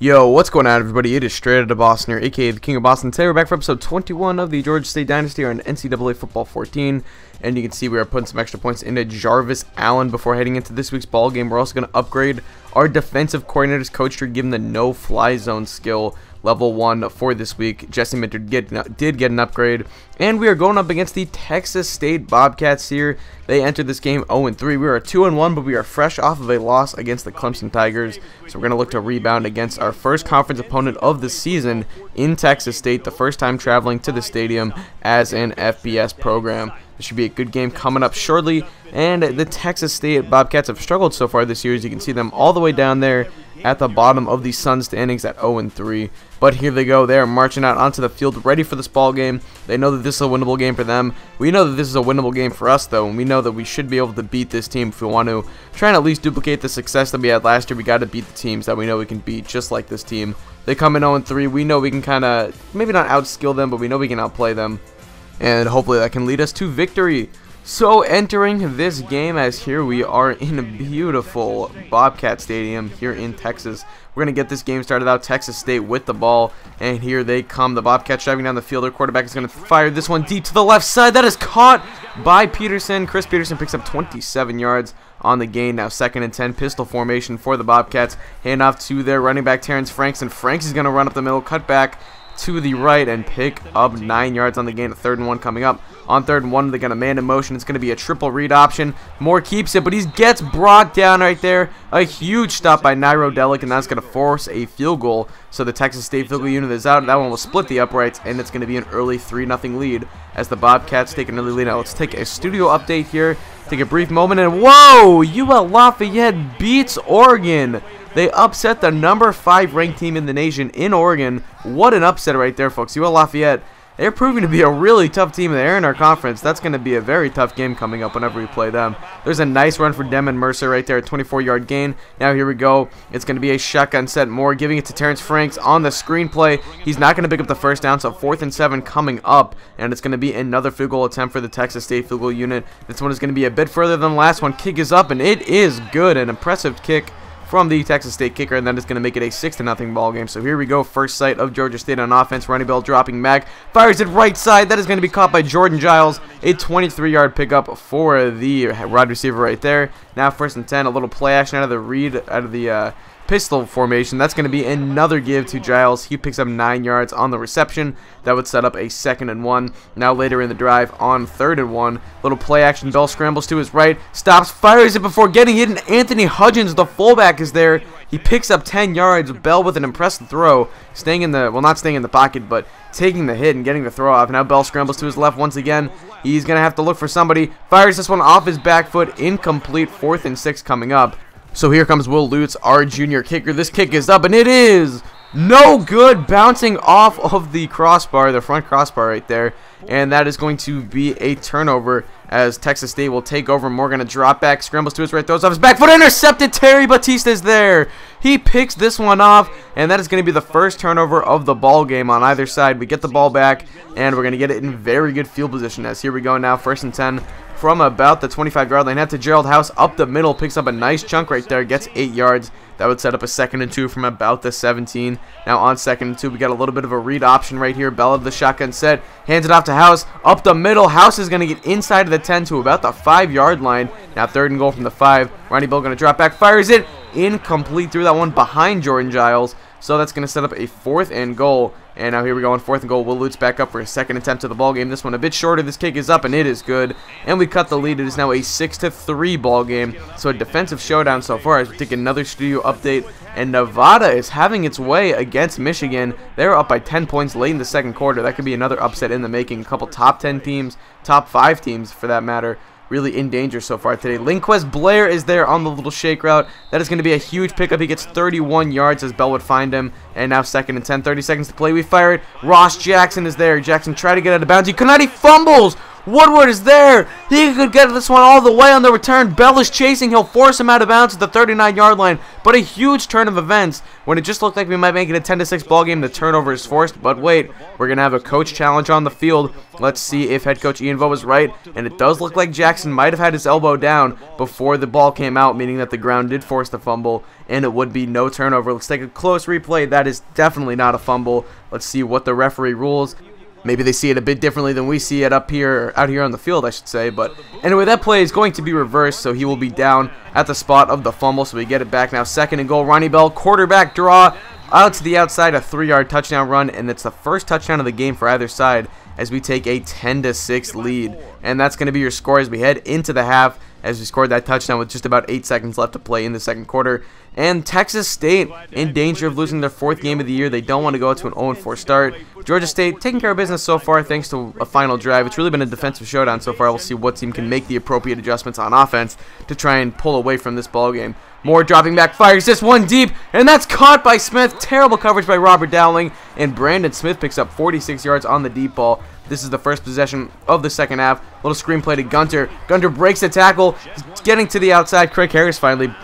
Yo, what's going on, everybody? It is Straight Outta Boston here, aka the King of Boston. Today we're back for episode 21 of the Georgia State Dynasty on NCAA Football 14. And you can see we are putting some extra points into Jarvis Allen before heading into this week's ball game. We're also going to upgrade our defensive coordinator's coach tree, give him the no-fly zone skill level 1 for this week. Jesse Minter did get an upgrade. And we are going up against the Texas State Bobcats here. They entered this game 0-3. We are 2-1, but we are fresh off of a loss against the Clemson Tigers. So we're going to look to rebound against our first conference opponent of the season in Texas State, the first time traveling to the stadium as an FBS program. This should be a good game coming up shortly. And the Texas State Bobcats have struggled so far this year, as you can see them all the way down there at the bottom of the Sun standings at 0-3. But here they go. They are marching out onto the field ready for this ball game. They know that this is a winnable game for them. We know that this is a winnable game for us, though, and we know that we should be able to beat this team if we want to try and at least duplicate the success that we had last year. We got to beat the teams that we know we can beat, just like this team. They come in 0-3. We know we can kind of, maybe not outskill them, but we know we can outplay them. And hopefully that can lead us to victory. So entering this game, as here we are in a beautiful Bobcat Stadium here in Texas. We're going to get this game started out. Texas State with the ball, and here they come. The Bobcats driving down the field. Their quarterback is going to fire this one deep to the left side. That is caught by Peterson. Chris Peterson picks up 27 yards on the gain. Now 2nd and 10, pistol formation for the Bobcats. Hand off to their running back, Terrence Franks, and Franks is going to run up the middle, cut back to the right and pick up 9 yards on the gain. A 3rd and 1 coming up. On 3rd and 1, they're going to man in motion. It's going to be a triple read option. Moore keeps it, but he gets brought down right there. A huge stop by Nairo Delic, and that's going to force a field goal. So the Texas State field goal unit is out. That one will split the uprights, and it's going to be an early 3-0 lead as the Bobcats take an early lead. Now let's take a studio update here. Take a brief moment, and whoa! UL Lafayette beats Oregon. They upset the number 5 ranked team in the nation in Oregon. What an upset right there, folks. UL Lafayette, they're proving to be a really tough team. They're in our conference. That's going to be a very tough game coming up whenever we play them. There's a nice run for Demon Mercer right there, a 24-yard gain. Now here we go. It's going to be a shotgun set. Moore giving it to Terrence Franks on the screenplay. He's not going to pick up the first down, so 4th and 7 coming up. And it's going to be another field goal attempt for the Texas State field goal unit. This one is going to be a bit further than the last one. Kick is up, and it is good. An impressive kick from the Texas State kicker, and that is going to make it a 6-0 ball game. So here we go, first sight of Georgia State on offense. Running bell dropping back, fires it right side. That is going to be caught by Jordan Giles. A 23-yard pickup for the wide receiver right there. Now 1st and 10, a little play action out of the pistol formation. That's going to be another give to Giles. He picks up 9 yards on the reception. That would set up a 2nd and 1. Now later in the drive on 3rd and 1, little play action. Bell scrambles to his right, stops, fires it before getting hit, and Anthony Hudgens, the fullback, is there. He picks up 10 yards. Bell with an impressive throw, staying in the, well, not staying in the pocket, but taking the hit and getting the throw off. Now Bell scrambles to his left once again. He's going to have to look for somebody. Fires this one off his back foot. Incomplete. 4th and 6 coming up. So here comes Will Lutz, our junior kicker. This kick is up, and it is no good, bouncing off of the crossbar, the front crossbar right there. And that is going to be a turnover as Texas State will take over. Moore going to drop back, scrambles to his right, throws off his back foot, intercepted. Terry Batista is there. He picks this one off, and that is going to be the first turnover of the ball game on either side. We get the ball back, and we're going to get it in very good field position as here we go now, 1st and 10. From about the 25-yard line, head to Gerald House up the middle, picks up a nice chunk right there, gets 8 yards. That would set up a 2nd and 2 from about the 17. Now on 2nd and 2, we got a little bit of a read option right here. Bell of the shotgun set, hands it off to House, up the middle. House is going to get inside of the 10 to about the 5-yard line. Now 3rd and goal from the 5. Ronnie Bell going to drop back, fires it, incomplete, threw that one behind Jordan Giles. So that's going to set up a 4th and goal. And now here we go on 4th and goal. Will Lutz back up for a 2nd attempt of the ball game. This one a bit shorter. This kick is up, and it is good. And we cut the lead. It is now a 6-3 ball game. So a defensive showdown so far as we take another studio update. And Nevada is having its way against Michigan. They're up by 10 points late in the 2nd quarter. That could be another upset in the making. A couple top 10 teams, top 5 teams for that matter, really in danger so far today. Linquest Blair is there on the little shake route. That is going to be a huge pickup. He gets 31 yards as Bell would find him. And now 2nd and 10, 30 seconds to play. We fire it. Ross Jackson is there. Jackson tried to get out of bounds. He could not. He fumbles. Woodward is there. He could get this one all the way on the return. Bell is chasing. He'll force him out of bounds at the 39-yard line. But a huge turn of events. When it just looked like we might make it a 10-6 ball game, the turnover is forced. But wait, we're going to have a coach challenge on the field. Let's see if head coach Ian Vo was right. And it does look like Jackson might have had his elbow down before the ball came out, meaning that the ground did force the fumble, and it would be no turnover. Let's take a close replay. That is definitely not a fumble. Let's see what the referee rules. Maybe they see it a bit differently than we see it out here on the field, I should say. But anyway, that play is going to be reversed, so he will be down at the spot of the fumble. So we get it back now. 2nd and goal. Ronnie Bell, quarterback draw out to the outside, a 3-yard touchdown run, and it's the first touchdown of the game for either side as we take a 10-6 lead. And that's going to be your score as we head into the half, as we scored that touchdown with just about 8 seconds left to play in the second quarter. And Texas State in danger of losing their 4th game of the year. They don't want to go to an 0-4 start. Georgia State taking care of business so far thanks to a final drive. It's really been a defensive showdown so far. We'll see what team can make the appropriate adjustments on offense to try and pull away from this ball game. Moore dropping back, fires this one deep, and that's caught by Smith. Terrible coverage by Robert Dowling, and Brandon Smith picks up 46 yards on the deep ball. This is the first possession of the second half. Little screenplay to Gunter. Gunter breaks the tackle, getting to the outside. Craig Harris finally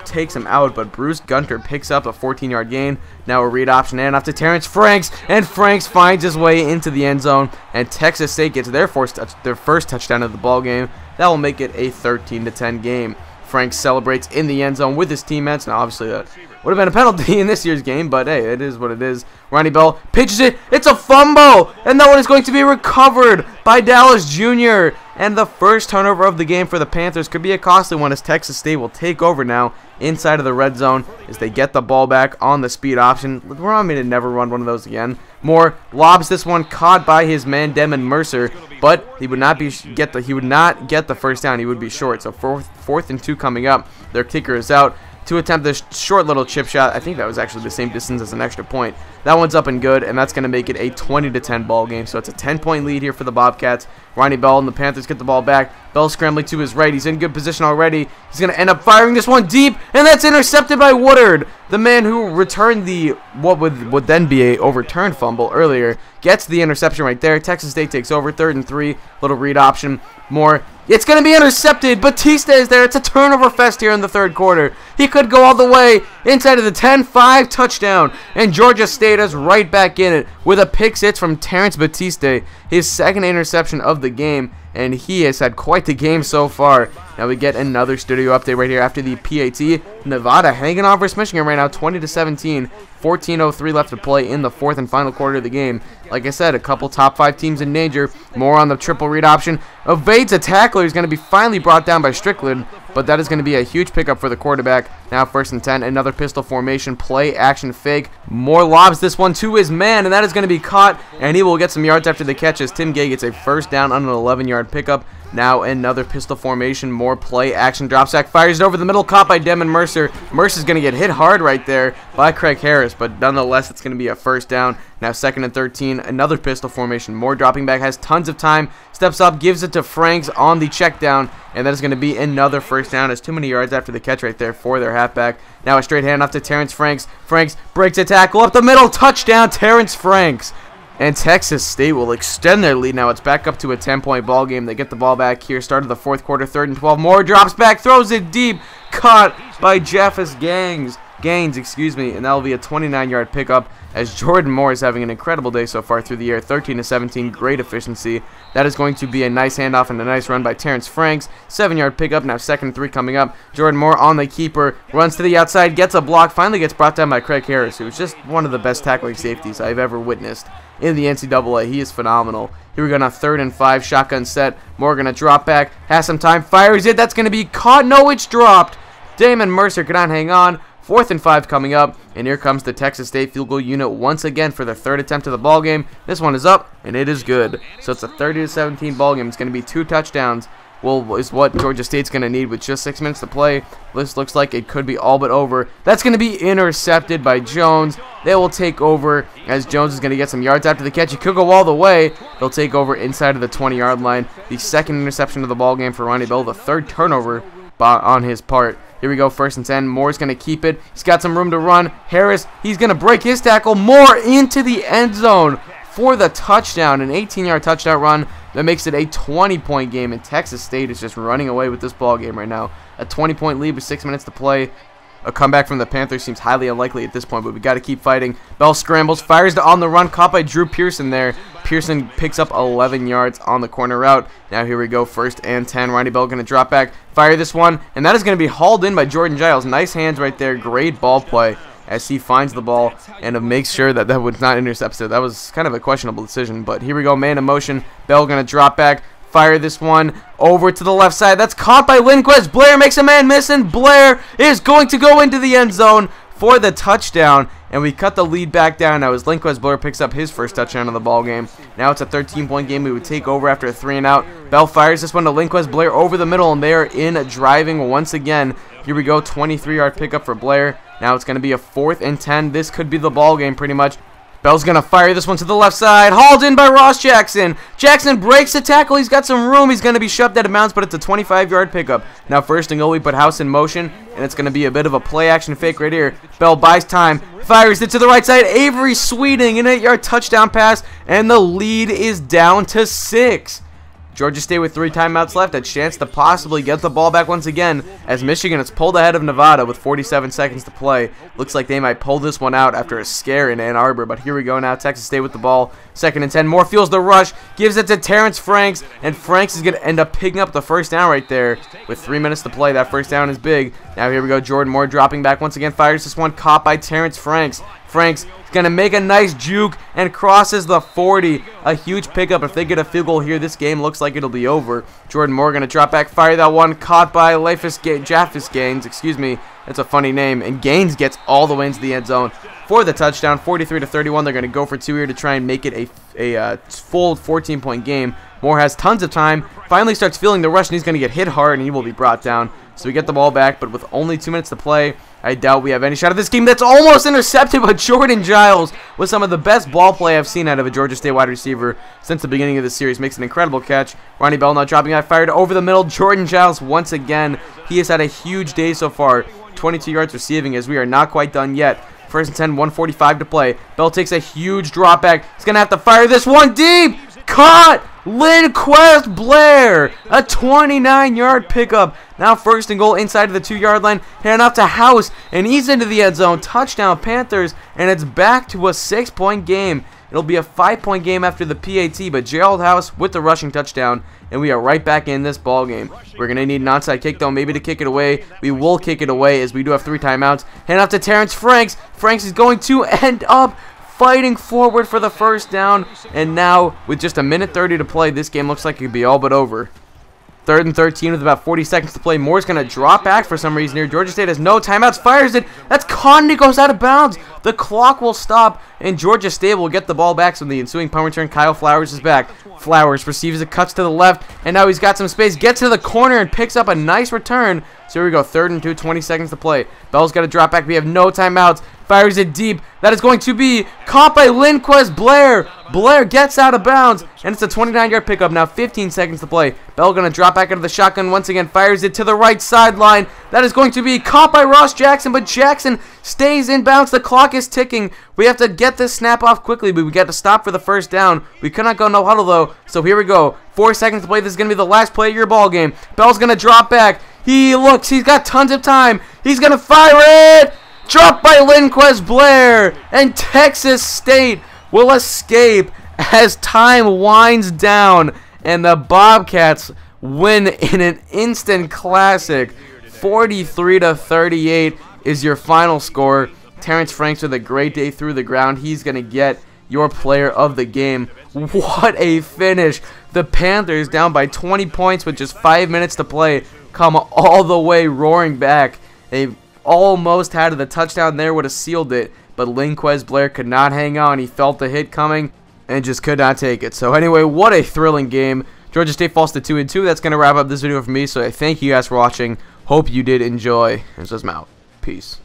takes him out, but Bruce Gunter picks up a 14-yard gain. Now a read option handoff to Terrence Franks, and Franks finds his way into the end zone, and Texas State gets their first touchdown of the ball game. That will make it a 13-10 game. Franks celebrates in the end zone with his teammates. Now, obviously, that would have been a penalty in this year's game, but hey, it is what it is. Ronnie Bell pitches it. It's a fumble, and that one is going to be recovered by Dallas Jr. And the first turnover of the game for the Panthers could be a costly one, as Texas State will take over now inside of the red zone as they get the ball back on the speed option. Remind me to never run one of those again. Moore lobs this one, caught by his man Demon Mercer, but he would not get the first down. He would be short. So fourth and 2 coming up. Their kicker is out to attempt this short little chip shot. I think that was actually the same distance as an extra point. That one's up and good, and that's going to make it a 20-10 ball game. So it's a 10-point lead here for the Bobcats. Ronnie Bell and the Panthers get the ball back. Bell scrambling to his right. He's in good position already. He's going to end up firing this one deep, and that's intercepted by Woodard. The man who returned what would then be a overturned fumble earlier gets the interception right there. Texas State takes over. 3rd and 3. Little read option. Moore. It's going to be intercepted. Batista is there. It's a turnover fest here in the 3rd quarter. He could go all the way inside of the 10-5 touchdown. And Georgia State is right back in it with a pick six from Terrence Batista, his 2nd interception of the game. And he has had quite the game so far. Now we get another studio update right here after the PAT. Nevada hanging on versus Michigan right now, 20-17. 14:03 left to play in the 4th and final quarter of the game. Like I said, a couple top 5 teams in danger. More on the triple read option. Evades a tackler. He's going to be finally brought down by Strickland, but that is going to be a huge pickup for the quarterback. Now 1st and 10. Another pistol formation. Play action fake. Moore lobs this one to his man, and that is going to be caught, and he will get some yards after the catch as Tim Gay gets a first down on an 11-yard pickup. Now another pistol formation, more play action, drop sack, fires it over the middle, caught by Demon Mercer. Mercer's going to get hit hard right there by Craig Harris, but nonetheless it's going to be a first down. Now 2nd and 13, another pistol formation, more dropping back, has tons of time, steps up, gives it to Franks on the check down, and that is going to be another first down. Has too many yards after the catch right there for their halfback. Now a straight handoff to Terrence Franks. Franks breaks a tackle up the middle, touchdown Terrence Franks. And Texas State will extend their lead now. It's back up to a 10-point ball game. They get the ball back here. Start of the 4th quarter, 3rd and 12. Moore drops back, throws it deep. Caught by Jeffus Gaines, and that will be a 29-yard pickup as Jordan Moore is having an incredible day so far through the air. 13-17, great efficiency. That is going to be a nice handoff and a nice run by Terrence Franks. 7-yard pickup. Now 2nd and 3 coming up. Jordan Moore on the keeper, runs to the outside, gets a block, finally gets brought down by Craig Harris, who is just one of the best tackling safeties I've ever witnessed in the NCAA. He is phenomenal. Here we go now, 3rd and 5, shotgun set. Moore going to drop back, has some time, fires it. That's going to be caught. No, it's dropped. Damon Mercer cannot hang on. 4th and 5 coming up, and here comes the Texas State field goal unit once again for their 3rd attempt of the ball game. This one is up, and it is good. So it's a 30-17 ball game. It's going to be 2 touchdowns. Well, is what Georgia State's going to need with just 6 minutes to play. This looks like it could be all but over. That's going to be intercepted by Jones. They will take over as Jones is going to get some yards after the catch. He could go all the way. They'll take over inside of the 20-yard line. The 2nd interception of the ball game for Ronnie Bell. The 3rd turnover on his part. Here we go, 1st and 10. Moore's going to keep it. He's got some room to run. Harris, he's going to break his tackle. Moore into the end zone for the touchdown. An 18-yard touchdown run That makes it a 20-point game, and Texas State is just running away with this ball game right now. A 20-point lead with 6 minutes to play. A comeback from the Panthers seems highly unlikely at this point, but we got to keep fighting. Bell scrambles, fires to on the run, caught by Drew Pearson there. Pearson picks up 11 yards on the corner route. Now here we go, 1st and 10. Ronnie Bell going to drop back, fire this one, and that is going to be hauled in by Jordan Giles. Nice hands right there, great ball play as he finds the ball and makes sure that that was not intercepted. That was kind of a questionable decision, but here we go, man in motion. Bell going to drop back. Fire this one over to the left side. That's caught by Lindquist. Blair makes a man miss, and Blair is going to go into the end zone for the touchdown. And we cut the lead back down. Now as Lindquist, Blair picks up his first touchdown of the ball game. Now it's a 13-point game. We would take over after a 3-and-out. Bell fires this one to Lindquist. Blair over the middle, and they are in driving once again. Here we go, 23-yard pickup for Blair. Now it's going to be a 4th and 10. This could be the ball game pretty much. Bell's going to fire this one to the left side. Hauled in by Ross Jackson. Jackson breaks the tackle. He's got some room. He's going to be shoved out of bounds, but it's a 25-yard pickup. Now 1st and goal, we put House in motion, and it's going to be a bit of a play-action fake right here. Bell buys time, fires it to the right side. Avery Sweeting, an 8-yard touchdown pass, and the lead is down to 6. Georgia State with 3 timeouts left, a chance to possibly get the ball back once again as Michigan is pulled ahead of Nevada with 47 seconds to play. Looks like they might pull this one out after a scare in Ann Arbor, but here we go now. Texas State with the ball, 2nd and 10. Moore feels the rush, gives it to Terrence Franks, and Franks is going to end up picking up the first down right there with 3 minutes to play. That first down is big. Now here we go, Jordan Moore dropping back once again, fires this one, caught by Terrence Franks. Franks is going to make a nice juke and crosses the 40. A huge pickup. If they get a field goal here, this game looks like it'll be over. Jordan Moore going to drop back, fire that one, caught by Japhis Gaines, excuse me. That's a funny name. And Gaines gets all the way into the end zone for the touchdown, 43-31. They're going to go for 2 here to try and make it a full 14-point game. Moore has tons of time, finally starts feeling the rush, and he's going to get hit hard, and he will be brought down. So we get the ball back, but with only 2 minutes to play, I doubt we have any shot at this game. That's almost intercepted, but Jordan Giles, with some of the best ball play I've seen out of a Georgia State wide receiver since the beginning of the series, makes an incredible catch. Ronnie Bell now dropping out, fired over the middle. Jordan Giles once again. He has had a huge day so far. 22 yards receiving as we are not quite done yet. 1st and 10, 1:45 to play. Bell takes a huge drop back. He's going to have to fire this one deep. Caught! Lindquist Blair, a 29-yard pickup. Now 1st and goal inside of the 2-yard line. Hand off to House, and he's into the end zone. Touchdown Panthers, and it's back to a 6-point game. It'll be a 5-point game after the PAT, but Gerald House with the rushing touchdown, and we are right back in this ball game. We're going to need an onside kick, though, maybe to kick it away. We will kick it away as we do have 3 timeouts. Hand off to Terrence Franks. Franks is going to end up fighting forward for the first down, and now with just a minute 30 to play, this game looks like it could be all but over. 3rd and 13 with about 40 seconds to play. Moore's going to drop back for some reason here. Georgia State has no timeouts, fires it. That's caught, and it goes out of bounds. The clock will stop, and Georgia State will get the ball back. So the ensuing punt return, Kyle Flowers is back. Flowers receives it, cuts to the left, and now he's got some space. Gets to the corner and picks up a nice return. So here we go, 3rd and 2, 20 seconds to play. Bell's got to drop back. We have no timeouts. Fires it deep. That is going to be caught by Lindquist Blair. Blair gets out of bounds, and it's a 29-yard pickup. Now 15 seconds to play. Bell going to drop back into the shotgun once again. Fires it to the right sideline. That is going to be caught by Ross Jackson, but Jackson stays in bounds. The clock is ticking. We have to get this snap off quickly, but we got to stop for the first down. We cannot go no huddle, though, so here we go. 4 seconds to play. This is going to be the last play of your ball game. Bell's going to drop back. He looks. He's got tons of time. He's going to fire it. Dropped by Lindquist Blair, and Texas State will escape as time winds down, and the Bobcats win in an instant classic. 43-38 is your final score. Terrence Franks with a great day through the ground. He's going to get your player of the game. What a finish. The Panthers, down by 20 points with just 5 minutes to play, come all the way roaring back. They almost had the touchdown there, would have sealed it, but Lindquist Blair could not hang on. He felt the hit coming and just could not take it. So anyway, what a thrilling game. Georgia State falls to 2-2. That's going to wrap up this video for me, so I thank you guys for watching. Hope you did enjoy. And so I'm out. Peace.